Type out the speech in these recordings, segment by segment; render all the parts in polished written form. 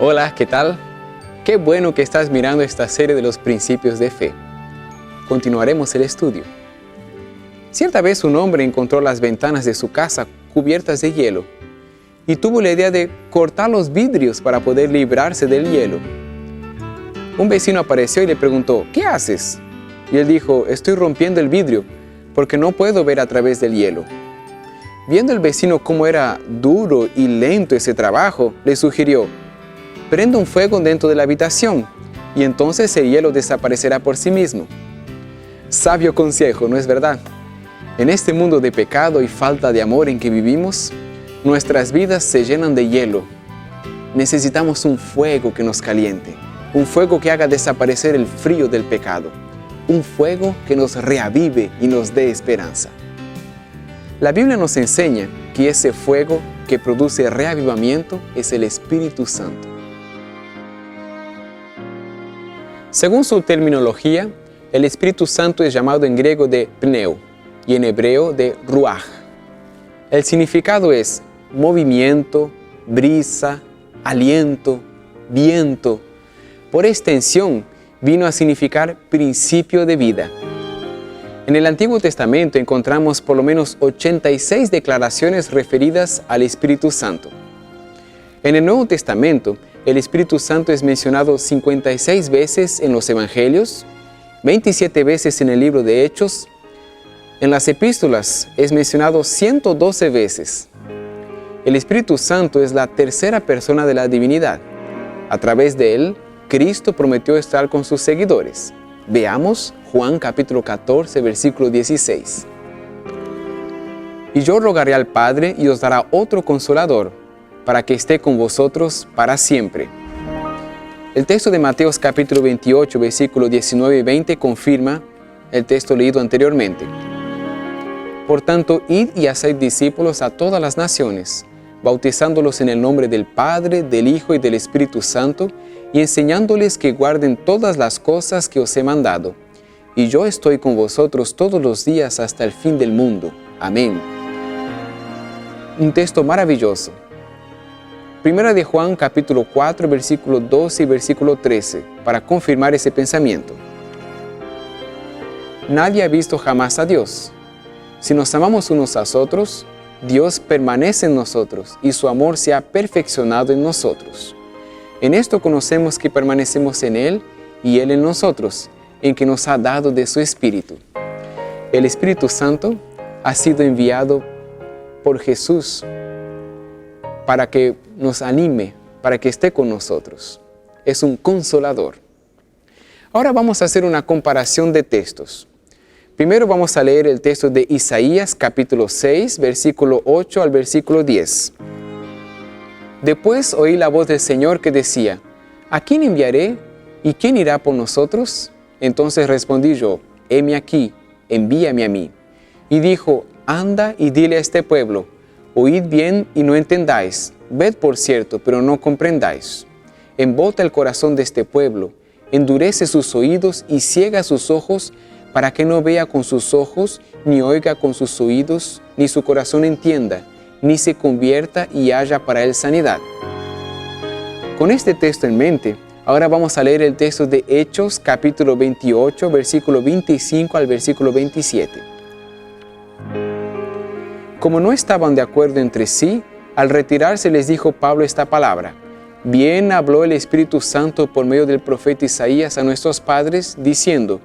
Hola, ¿qué tal? Qué bueno que estás mirando esta serie de los principios de fe. Continuaremos el estudio. Cierta vez un hombre encontró las ventanas de su casa cubiertas de hielo y tuvo la idea de cortar los vidrios para poder librarse del hielo. Un vecino apareció y le preguntó, ¿qué haces? Y él dijo, estoy rompiendo el vidrio porque no puedo ver a través del hielo. Viendo el vecino cómo era duro y lento ese trabajo, le sugirió, prenda un fuego dentro de la habitación y entonces el hielo desaparecerá por sí mismo. Sabio consejo, ¿no es verdad? En este mundo de pecado y falta de amor en que vivimos, nuestras vidas se llenan de hielo. Necesitamos un fuego que nos caliente, un fuego que haga desaparecer el frío del pecado, un fuego que nos reavive y nos dé esperanza. La Biblia nos enseña que ese fuego que produce reavivamiento es el Espíritu Santo. Según su terminología, el Espíritu Santo es llamado en griego de pneu y en hebreo de ruach. El significado es movimiento, brisa, aliento, viento. Por extensión, vino a significar principio de vida. En el Antiguo Testamento encontramos por lo menos 86 declaraciones referidas al Espíritu Santo. En el Nuevo Testamento, el Espíritu Santo es mencionado 56 veces en los Evangelios, 27 veces en el libro de Hechos. En las epístolas es mencionado 112 veces. El Espíritu Santo es la tercera persona de la divinidad. A través de él, Cristo prometió estar con sus seguidores. Veamos Juan capítulo 14, versículo 16. Y yo rogaré al Padre y os dará otro Consolador, para que esté con vosotros para siempre. El texto de Mateo capítulo 28, versículos 19 y 20 confirma el texto leído anteriormente. Por tanto, id y haced discípulos a todas las naciones, bautizándolos en el nombre del Padre, del Hijo y del Espíritu Santo, y enseñándoles que guarden todas las cosas que os he mandado. Y yo estoy con vosotros todos los días hasta el fin del mundo. Amén. Un texto maravilloso. Primera de Juan capítulo 4, versículo 12 y versículo 13, para confirmar ese pensamiento. Nadie ha visto jamás a Dios. Si nos amamos unos a otros, Dios permanece en nosotros y su amor se ha perfeccionado en nosotros. En esto conocemos que permanecemos en Él y Él en nosotros, en que nos ha dado de su Espíritu. El Espíritu Santo ha sido enviado por Jesús para que nos anime, para que esté con nosotros. Es un consolador. Ahora vamos a hacer una comparación de textos. Primero vamos a leer el texto de Isaías capítulo 6, versículo 8 al versículo 10. Después oí la voz del Señor que decía, ¿a quién enviaré y quién irá por nosotros? Entonces respondí yo, heme aquí, envíame a mí. Y dijo, anda y dile a este pueblo, oíd bien y no entendáis, ved por cierto, pero no comprendáis. Embota el corazón de este pueblo, endurece sus oídos y ciega sus ojos, para que no vea con sus ojos, ni oiga con sus oídos, ni su corazón entienda, ni se convierta y haya para él sanidad. Con este texto en mente, ahora vamos a leer el texto de Hechos capítulo 28, versículo 25 al versículo 27. Como no estaban de acuerdo entre sí, al retirarse les dijo Pablo esta palabra. Bien habló el Espíritu Santo por medio del profeta Isaías a nuestros padres, diciendo,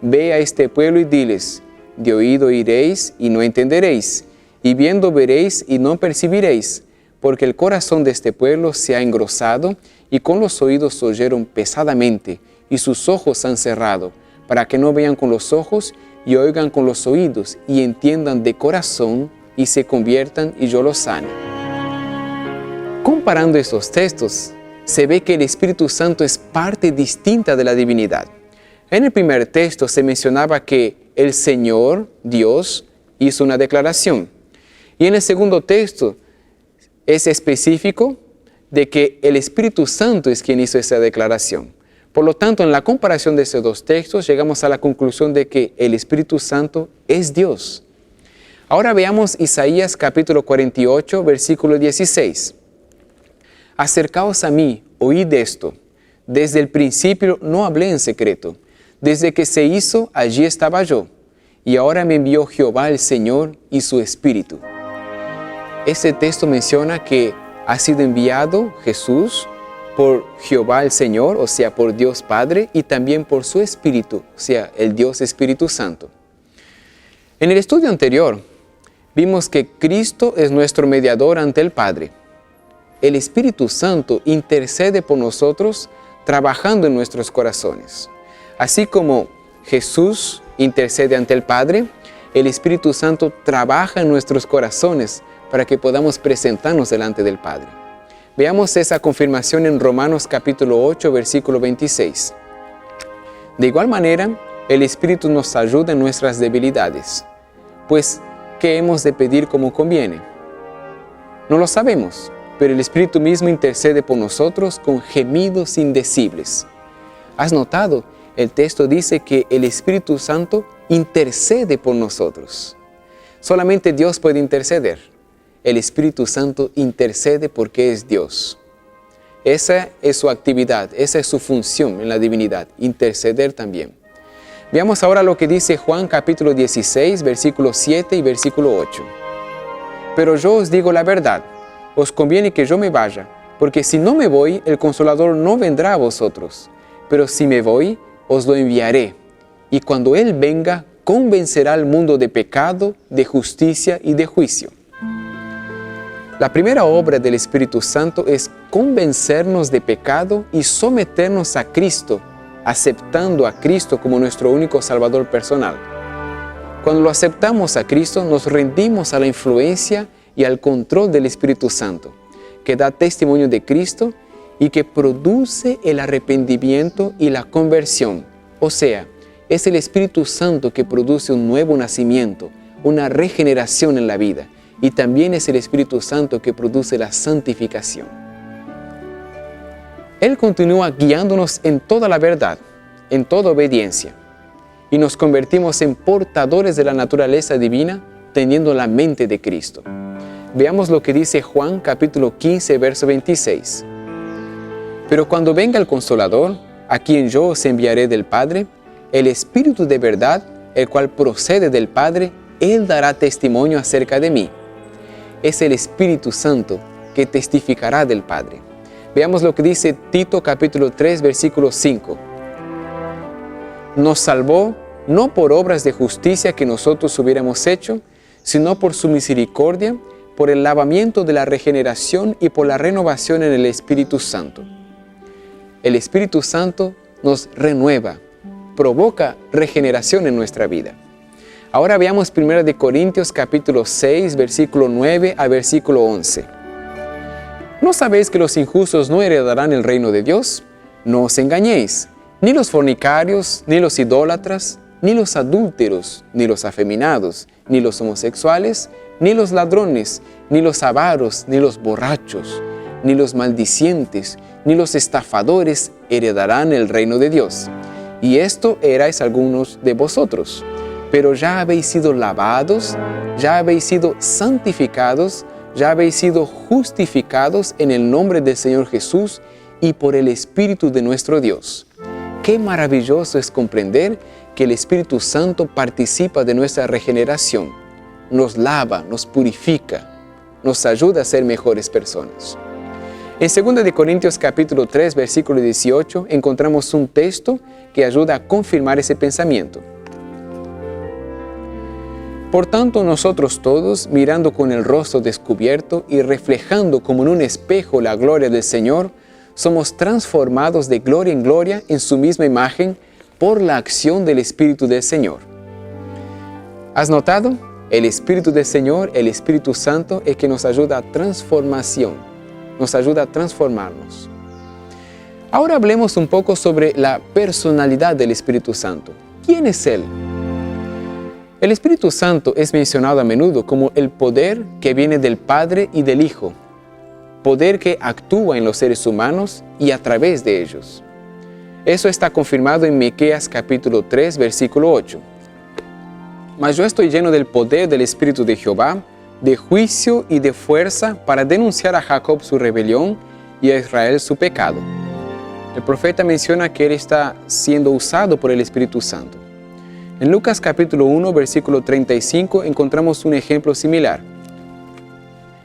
ve a este pueblo y diles, de oído oiréis y no entenderéis, y viendo veréis y no percibiréis, porque el corazón de este pueblo se ha engrosado, y con los oídos oyeron pesadamente, y sus ojos han cerrado, para que no vean con los ojos y oigan con los oídos, y entiendan de corazón, y se conviertan y yo los sane. Comparando estos textos, se ve que el Espíritu Santo es parte distinta de la divinidad. En el primer texto se mencionaba que el Señor, Dios, hizo una declaración. Y en el segundo texto es específico de que el Espíritu Santo es quien hizo esa declaración. Por lo tanto, en la comparación de esos dos textos, llegamos a la conclusión de que el Espíritu Santo es Dios. Ahora veamos Isaías capítulo 48, versículo 16. Acercaos a mí, oíd esto. Desde el principio no hablé en secreto. Desde que se hizo, allí estaba yo. Y ahora me envió Jehová el Señor y su Espíritu. Este texto menciona que ha sido enviado Jesús por Jehová el Señor, o sea, por Dios Padre, y también por su Espíritu, o sea, el Dios Espíritu Santo. En el estudio anterior, vimos que Cristo es nuestro mediador ante el Padre. El Espíritu Santo intercede por nosotros, trabajando en nuestros corazones. Así como Jesús intercede ante el Padre, el Espíritu Santo trabaja en nuestros corazones para que podamos presentarnos delante del Padre. Veamos esa confirmación en Romanos capítulo 8, versículo 26. De igual manera, el Espíritu nos ayuda en nuestras debilidades. Pues, ¿qué hemos de pedir como conviene? No lo sabemos, pero el Espíritu mismo intercede por nosotros con gemidos indecibles. ¿Has notado? El texto dice que el Espíritu Santo intercede por nosotros. Solamente Dios puede interceder. El Espíritu Santo intercede porque es Dios. Esa es su actividad, esa es su función en la divinidad, interceder también. Veamos ahora lo que dice Juan capítulo 16, versículo 7 y versículo 8. Pero yo os digo la verdad, os conviene que yo me vaya, porque si no me voy, el Consolador no vendrá a vosotros. Pero si me voy, os lo enviaré, y cuando Él venga, convencerá al mundo de pecado, de justicia y de juicio. La primera obra del Espíritu Santo es convencernos de pecado y someternos a Cristo, aceptando a Cristo como nuestro único Salvador personal. Cuando lo aceptamos a Cristo, nos rendimos a la influencia y al control del Espíritu Santo, que da testimonio de Cristo y que produce el arrepentimiento y la conversión. O sea, es el Espíritu Santo que produce un nuevo nacimiento, una regeneración en la vida. Y también es el Espíritu Santo que produce la santificación. Él continúa guiándonos en toda la verdad, en toda obediencia. Y nos convertimos en portadores de la naturaleza divina, teniendo la mente de Cristo. Veamos lo que dice Juan capítulo 15, verso 26. Pero cuando venga el Consolador, a quien yo os enviaré del Padre, el Espíritu de verdad, el cual procede del Padre, Él dará testimonio acerca de mí. Es el Espíritu Santo que testificará del Padre. Veamos lo que dice Tito capítulo 3, versículo 5. Nos salvó no por obras de justicia que nosotros hubiéramos hecho, sino por su misericordia, por el lavamiento de la regeneración y por la renovación en el Espíritu Santo. El Espíritu Santo nos renueva, provoca regeneración en nuestra vida. Ahora veamos 1 Corintios capítulo 6, versículo 9 a versículo 11. ¿No sabéis que los injustos no heredarán el reino de Dios? No os engañéis, ni los fornicarios, ni los idólatras, ni los adúlteros, ni los afeminados, ni los homosexuales, ni los ladrones, ni los avaros, ni los borrachos, ni los maldicientes, ni los estafadores heredarán el reino de Dios. Y esto erais algunos de vosotros. Pero ya habéis sido lavados, ya habéis sido santificados, ya habéis sido justificados en el nombre del Señor Jesús y por el Espíritu de nuestro Dios. Qué maravilloso es comprender que el Espíritu Santo participa de nuestra regeneración, nos lava, nos purifica, nos ayuda a ser mejores personas. En 2 Corintios capítulo 3, versículo 18, encontramos un texto que ayuda a confirmar ese pensamiento. Por tanto, nosotros todos, mirando con el rostro descubierto y reflejando como en un espejo la gloria del Señor, somos transformados de gloria en gloria en su misma imagen por la acción del Espíritu del Señor. ¿Has notado? El Espíritu del Señor, el Espíritu Santo, es que nos ayuda a transformación, nos ayuda a transformarnos. Ahora hablemos un poco sobre la personalidad del Espíritu Santo. ¿Quién es Él? El Espíritu Santo es mencionado a menudo como el poder que viene del Padre y del Hijo, poder que actúa en los seres humanos y a través de ellos. Eso está confirmado en Miqueas capítulo 3, versículo 8. mas yo estoy lleno del poder del Espíritu de Jehová, de juicio y de fuerza para denunciar a Jacob su rebelión y a Israel su pecado. El profeta menciona que él está siendo usado por el Espíritu Santo. En Lucas capítulo 1, versículo 35 encontramos un ejemplo similar.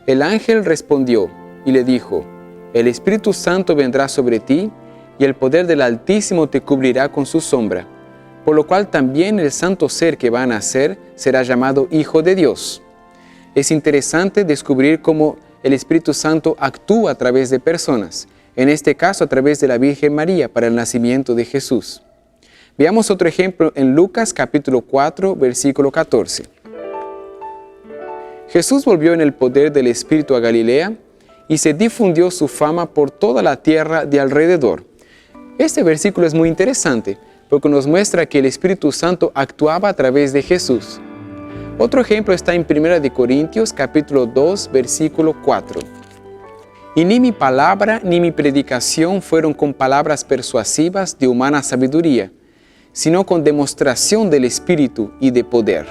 El ángel respondió y le dijo: el Espíritu Santo vendrá sobre ti y el poder del Altísimo te cubrirá con su sombra, por lo cual también el santo ser que va a nacer será llamado Hijo de Dios. Es interesante descubrir cómo el Espíritu Santo actúa a través de personas, en este caso a través de la Virgen María para el nacimiento de Jesús. Veamos otro ejemplo en Lucas capítulo 4, versículo 14. Jesús volvió en el poder del Espíritu a Galilea y se difundió su fama por toda la tierra de alrededor. Este versículo es muy interesante porque nos muestra que el Espíritu Santo actuaba a través de Jesús. Otro ejemplo está en 1 Corintios capítulo 2, versículo 4. Y ni mi palabra ni mi predicación fueron con palabras persuasivas de humana sabiduría, sino con demostración del Espíritu y de poder.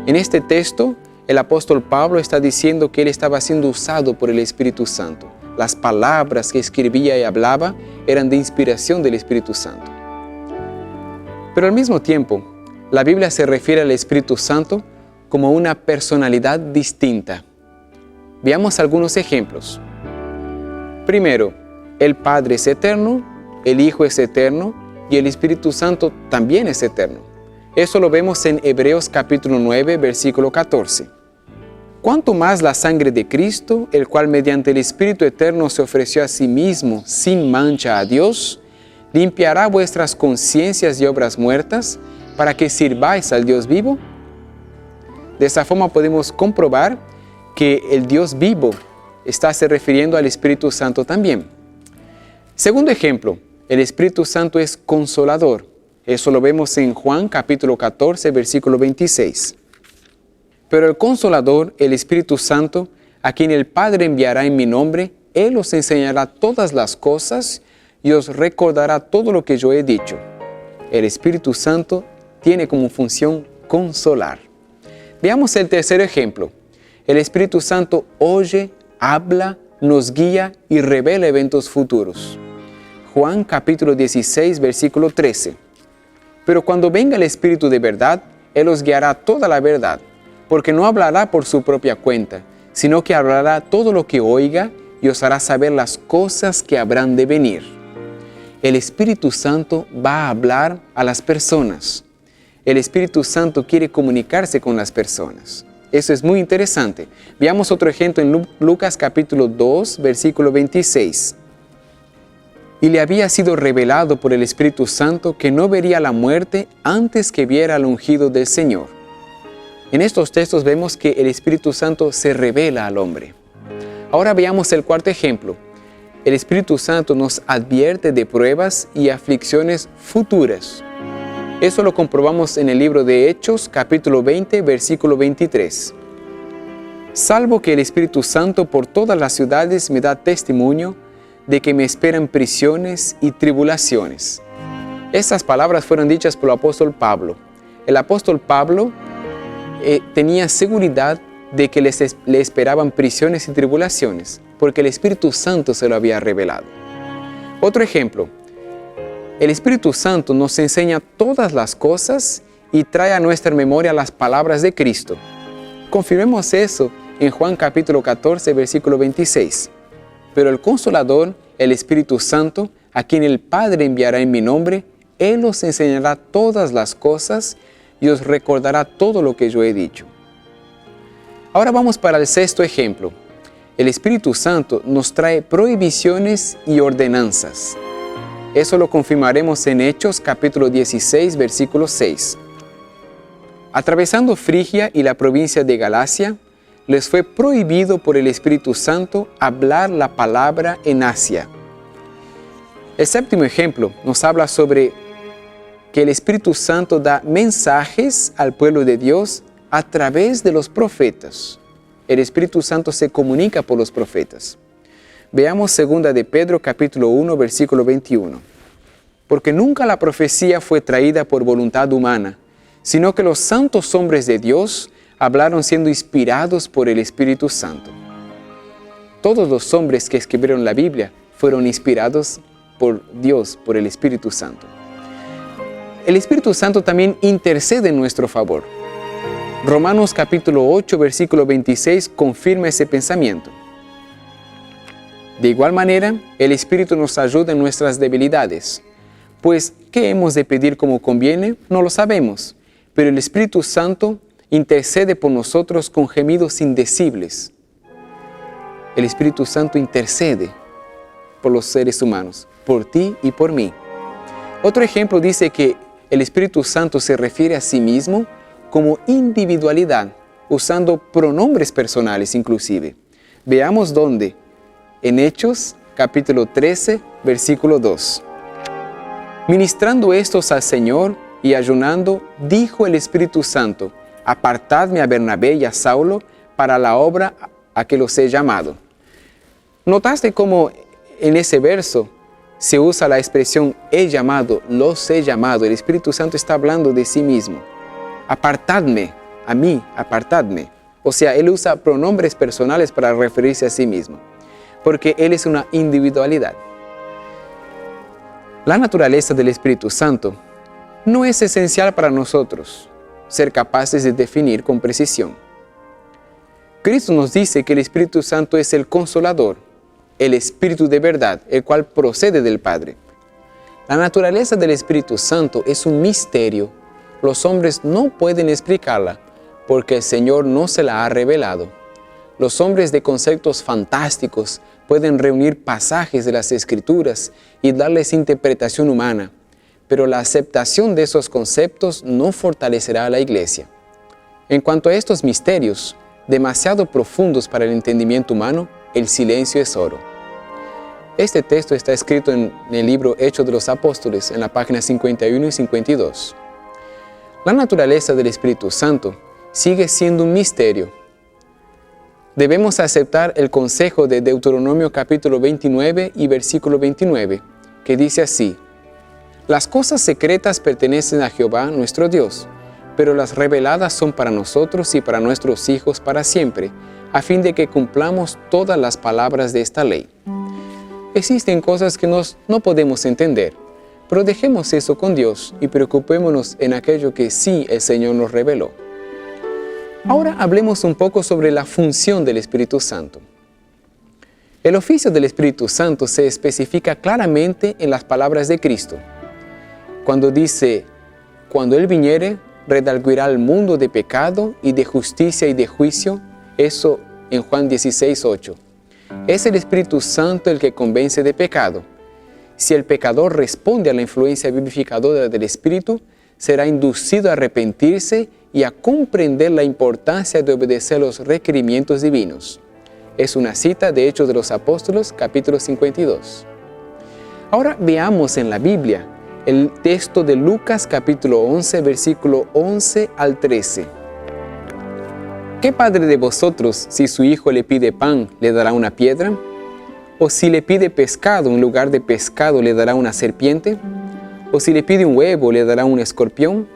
En este texto, el apóstol Pablo está diciendo que él estaba siendo usado por el Espíritu Santo. Las palabras que escribía y hablaba eran de inspiración del Espíritu Santo. Pero al mismo tiempo, la Biblia se refiere al Espíritu Santo como una personalidad distinta. Veamos algunos ejemplos. Primero, el Padre es eterno, el Hijo es eterno y el Espíritu Santo también es eterno. Eso lo vemos en Hebreos capítulo 9, versículo 14. ¿Cuánto más la sangre de Cristo, el cual mediante el Espíritu eterno se ofreció a sí mismo sin mancha a Dios, limpiará vuestras conciencias y obras muertas para que sirváis al Dios vivo? De esa forma podemos comprobar que el Dios vivo está se refiriendo al Espíritu Santo también. Segundo ejemplo, el Espíritu Santo es consolador. Eso lo vemos en Juan capítulo 14, versículo 26. Pero el Consolador, el Espíritu Santo, a quien el Padre enviará en mi nombre, Él os enseñará todas las cosas y os recordará todo lo que yo he dicho. El Espíritu Santo tiene como función consolar. Veamos el tercer ejemplo. El Espíritu Santo oye, habla, nos guía y revela eventos futuros. Juan capítulo 16, versículo 13. Pero cuando venga el Espíritu de verdad, Él os guiará toda la verdad, porque no hablará por su propia cuenta, sino que hablará todo lo que oiga y os hará saber las cosas que habrán de venir. El Espíritu Santo va a hablar a las personas. El Espíritu Santo quiere comunicarse con las personas. Eso es muy interesante. Veamos otro ejemplo en Lucas capítulo 2, versículo 26. Y le había sido revelado por el Espíritu Santo que no vería la muerte antes que viera al ungido del Señor. En estos textos vemos que el Espíritu Santo se revela al hombre. Ahora veamos el cuarto ejemplo. El Espíritu Santo nos advierte de pruebas y aflicciones futuras. Eso lo comprobamos en el libro de Hechos, capítulo 20, versículo 23. Salvo que el Espíritu Santo por todas las ciudades me da testimonio de que me esperan prisiones y tribulaciones. Estas palabras fueron dichas por el apóstol Pablo. El apóstol Pablo tenía seguridad de que le esperaban prisiones y tribulaciones, porque el Espíritu Santo se lo había revelado. Otro ejemplo, el Espíritu Santo nos enseña todas las cosas y trae a nuestra memoria las palabras de Cristo. Confirmemos eso en Juan capítulo 14, versículo 26. Pero el Consolador, el Espíritu Santo, a quien el Padre enviará en mi nombre, Él os enseñará todas las cosas y os recordará todo lo que yo he dicho. Ahora vamos para el sexto ejemplo. El Espíritu Santo nos trae prohibiciones y ordenanzas. Eso lo confirmaremos en Hechos capítulo 16, versículo 6. Atravesando Frigia y la provincia de Galacia, les fue prohibido por el Espíritu Santo hablar la palabra en Asia. El séptimo ejemplo nos habla sobre que el Espíritu Santo da mensajes al pueblo de Dios a través de los profetas. El Espíritu Santo se comunica por los profetas. Veamos 2 de Pedro capítulo 1, versículo 21. Porque nunca la profecía fue traída por voluntad humana, sino que los santos hombres de Dios hablaron siendo inspirados por el Espíritu Santo. Todos los hombres que escribieron la Biblia fueron inspirados por Dios, por el Espíritu Santo. El Espíritu Santo también intercede en nuestro favor. Romanos capítulo 8, versículo 26 confirma ese pensamiento. De igual manera, el Espíritu nos ayuda en nuestras debilidades. Pues, ¿qué hemos de pedir como conviene? No lo sabemos, pero el Espíritu Santo intercede por nosotros con gemidos indecibles. El Espíritu Santo intercede por los seres humanos, por ti y por mí. Otro ejemplo dice que el Espíritu Santo se refiere a sí mismo como individualidad, usando pronombres personales inclusive. Veamos dónde. En Hechos, capítulo 13, versículo 2. Ministrando estos al Señor y ayunando, dijo el Espíritu Santo: apartadme a Bernabé y a Saulo para la obra a que los he llamado. ¿Notaste cómo en ese verso se usa la expresión he llamado, los he llamado? El Espíritu Santo está hablando de sí mismo. Apartadme, a mí, apartadme. O sea, Él usa pronombres personales para referirse a sí mismo, porque Él es una individualidad. La naturaleza del Espíritu Santo no es esencial para nosotros ser capaces de definir con precisión. Cristo nos dice que el Espíritu Santo es el Consolador, el Espíritu de verdad, el cual procede del Padre. La naturaleza del Espíritu Santo es un misterio. Los hombres no pueden explicarla porque el Señor no se la ha revelado. Los hombres de conceptos fantásticos pueden reunir pasajes de las Escrituras y darles interpretación humana, pero la aceptación de esos conceptos no fortalecerá a la Iglesia. En cuanto a estos misterios, demasiado profundos para el entendimiento humano, el silencio es oro. Este texto está escrito en el libro Hechos de los Apóstoles, en la página 51 y 52. La naturaleza del Espíritu Santo sigue siendo un misterio. Debemos aceptar el consejo de Deuteronomio capítulo 29 y versículo 29, que dice así: las cosas secretas pertenecen a Jehová nuestro Dios, pero las reveladas son para nosotros y para nuestros hijos para siempre, a fin de que cumplamos todas las palabras de esta ley. Existen cosas que no podemos entender, pero dejemos eso con Dios y preocupémonos en aquello que sí el Señor nos reveló. Ahora hablemos un poco sobre la función del Espíritu Santo. El oficio del Espíritu Santo se especifica claramente en las palabras de Cristo. Cuando dice: cuando Él viniere, redarguirá al mundo de pecado y de justicia y de juicio, eso en Juan 16:8. Es el Espíritu Santo el que convence de pecado. Si el pecador responde a la influencia vivificadora del Espíritu, será inducido a arrepentirse y a comprender la importancia de obedecer los requerimientos divinos. Es una cita de Hechos de los Apóstoles, capítulo 52. Ahora veamos en la Biblia el texto de Lucas, capítulo 11, versículo 11 al 13. ¿Qué padre de vosotros, si su hijo le pide pan, le dará una piedra? ¿O si le pide pescado, en lugar de pescado, le dará una serpiente? ¿O si le pide un huevo, le dará un escorpión?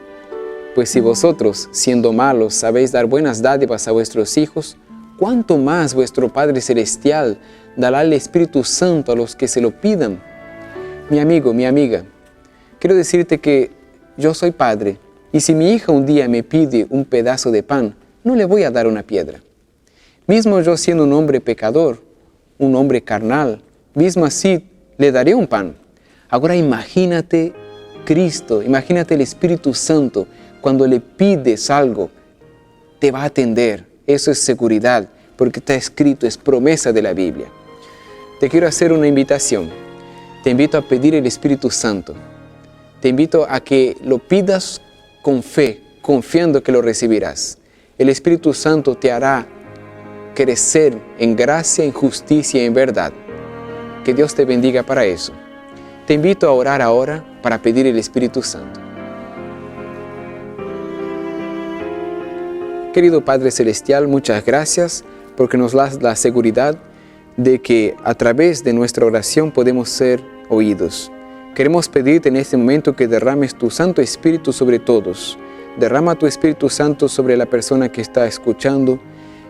Pues si vosotros, siendo malos, sabéis dar buenas dádivas a vuestros hijos, ¿cuánto más vuestro Padre Celestial dará el Espíritu Santo a los que se lo pidan? Mi amigo, mi amiga, quiero decirte que yo soy padre, y si mi hija un día me pide un pedazo de pan, no le voy a dar una piedra. Mismo yo siendo un hombre pecador, un hombre carnal, mismo así le daré un pan. Ahora imagínate Cristo, imagínate el Espíritu Santo, cuando le pides algo, te va a atender. Eso es seguridad, porque está escrito, es promesa de la Biblia. Te quiero hacer una invitación. Te invito a pedir el Espíritu Santo. Te invito a que lo pidas con fe, confiando que lo recibirás. El Espíritu Santo te hará crecer en gracia, en justicia y en verdad. Que Dios te bendiga para eso. Te invito a orar ahora para pedir el Espíritu Santo. Querido Padre Celestial, muchas gracias porque nos das la seguridad de que a través de nuestra oración podemos ser oídos. Queremos pedirte en este momento que derrames tu Santo Espíritu sobre todos, derrama tu Espíritu Santo sobre la persona que está escuchando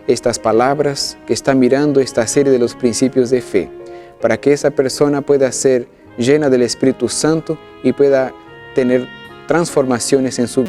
estas palabras, que está mirando esta serie de los principios de fe, para que esa persona pueda ser llena del Espíritu Santo y pueda tener transformaciones en su vida.